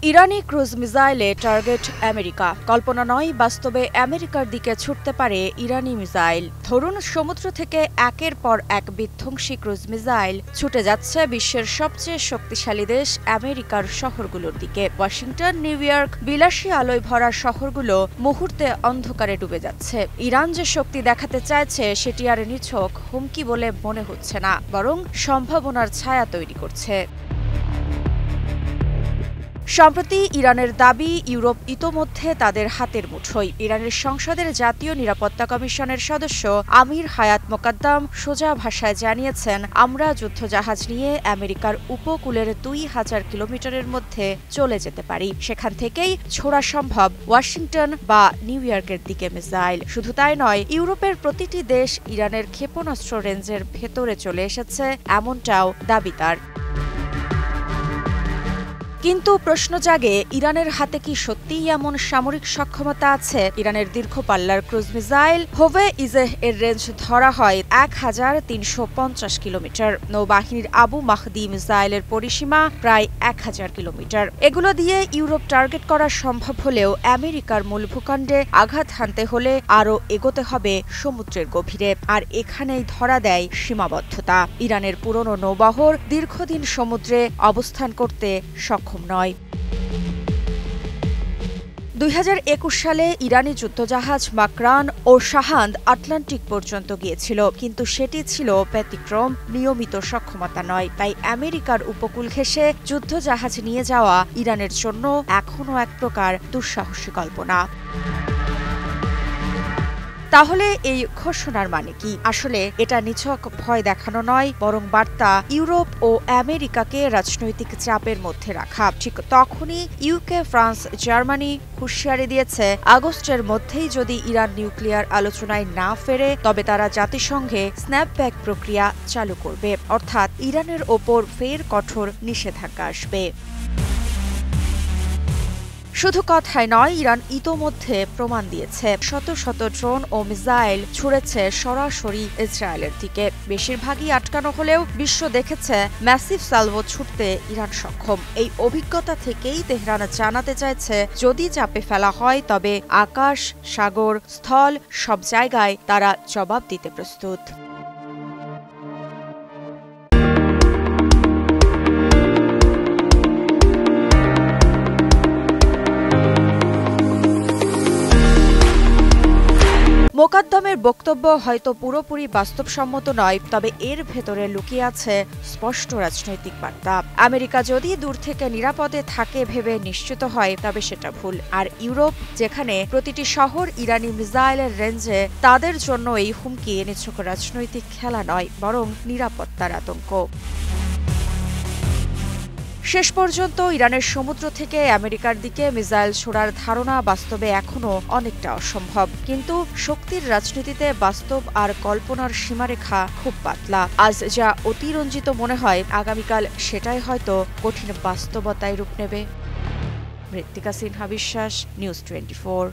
ইরানি cruise মিসাইলে target America. কল্পনা নয়, বাস্তবে আমেরিকার দিকে ছুটতে পারে ইরানি মিসাইল। ধরুন, সমুদ্র থেকে একের পর এক বিধ্বংসী ক্রুজ মিসাইল ছুটে যাচ্ছে বিশ্বের সবচেয়ে শক্তিশালী দেশ আমেরিকার শহরগুলোর দিকে। ওয়াশিংটন, নিউ ইয়র্ক, বিলাসী আলোয় ভরা শহরগুলো মুহূর্তে অন্ধকারে ডুবে যাচ্ছে। ইরান যে শক্তি দেখাতে চাইছে সেটি আর নিছক হুমকি বলে মনে হচ্ছে না, বরং সম্ভাবনার ছায়া তৈরি করছে। সম্প্রতি ইরানের দাবি, ইউরোপ ইতোমধ্যে তাদের হাতের মুঠোয়। ইরানের সংসদের জাতীয় নিরাপত্তা কমিশনের সদস্য আমির হায়াত মোকাদ্দাম সোজা ভাষায় জানিয়েছেন, আমরা যুদ্ধজাহাজ নিয়ে আমেরিকার উপকূলের 2000 কিলোমিটারের মধ্যে চলে যেতে পারি। সেখান থেকেই ছোড়া সম্ভব ওয়াশিংটন বা নিউ ইয়র্কের দিকে মিসাইল। শুধু তাই নয়, ইউরোপের প্রতিটি দেশ ইরানের ক্ষেপণাস্ত্র রেঞ্জের ভেতরে চলে এসেছে, এমনটাও দাবি তার। কিন্তু প্রশ্ন জাগে, ইরানের হাতে কি সত্যিই এমন সামরিক সক্ষমতা আছে? ইরানের দীর্ঘ পাল্লার ক্রুজ মিসাইল হোভে ইজেহ এর রেঞ্জ ধরা হয় 1350 কিলোমিটার। নৌবাহিনীর আবু মাহদি মিসাইলের পরিসীমা প্রায় 1000 কিলোমিটার। এগুলো দিয়ে ইউরোপ টার্গেট করা সম্ভব হলেও আমেরিকার মূল ভূখণ্ডে আঘাত হানতে হলে আরও এগোতে হবে সমুদ্রের গভীরে। আর এখানেই ধরা দেয় সীমাবদ্ধতা। ইরানের পুরনো নৌবহর দীর্ঘদিন সমুদ্রে অবস্থান করতে সক্ষম নয়। 2021 সালে ইরানি যুদ্ধজাহাজ মাকরান ও শাহান্দ আটলান্টিক পর্যন্ত গিয়েছিল, কিন্তু সেটি ছিল ব্যতিক্রম, নিয়মিত সক্ষমতা নয়। তাই আমেরিকার উপকূল ঘেঁষে যুদ্ধজাহাজ নিয়ে যাওয়া ইরানের জন্য এখনও এক প্রকার দুঃসাহসী কল্পনা। তাহলে এই ঘোষণার মানে কি? আসলে এটা নিছক ভয় দেখানো নয়, বরং বার্তা ইউরোপ ও আমেরিকাকে রাজনৈতিক চাপের মধ্যে রাখা। ঠিক তখনই ইউকে, ফ্রান্স, জার্মানি হুঁশিয়ারি দিয়েছে, আগস্টের মধ্যেই যদি ইরান নিউক্লিয়ার আলোচনায় না ফেরে তবে তারা জাতিসংঘে স্ন্যাপব্যাক প্রক্রিয়া চালু করবে, অর্থাৎ ইরানের ওপর ফের কঠোর নিষেধাজ্ঞা আসবে। শুধু কথায় নয়, ইরান ইতোমধ্যে প্রমাণ দিয়েছে। শত শত ড্রোন ও মিসাইল ছুড়েছে সরাসরি ইসরায়েলের দিকে। বেশিরভাগই আটকানো হলেও বিশ্ব দেখেছে ম্যাসিভ সালভো ছুটতে ইরান সক্ষম। এই অভিজ্ঞতা থেকেই তেহরান জানাতে চাইছে, যদি চাপে ফেলা হয় তবে আকাশ, সাগর, স্থল সব জায়গায় তারা জবাব দিতে প্রস্তুত। মোকাদ্দমের বক্তব্য হয়তো পুরোপুরি বাস্তবসম্মত নয়, তবে এর ভেতরে লুকিয়ে আছে স্পষ্ট রাজনৈতিক বার্তা। আমেরিকা যদি দূর থেকে নিরাপদে থাকে ভেবে নিশ্চিত হয়, তবে সেটা ভুল। আর ইউরোপ, যেখানে প্রতিটি শহর ইরানি মিসাইলের রেঞ্জে, তাদের জন্য এই হুমকি নিছক রাজনৈতিক খেলা নয়, বরং নিরাপত্তার আতঙ্ক। শেষ পর্যন্ত ইরানের সমুদ্র থেকে আমেরিকার দিকে মিসাইল ছোড়ার ধারণা বাস্তবে এখনও অনেকটা অসম্ভব। কিন্তু শক্তির রাজনীতিতে বাস্তব আর কল্পনার সীমারেখা খুব পাতলা। আজ যা অতিরঞ্জিত মনে হয়, আগামীকাল সেটাই হয়তো কঠিন বাস্তবতায় রূপ নেবে। মৃত্তিকা সিনহা বিশ্বাস, নিউজ 24।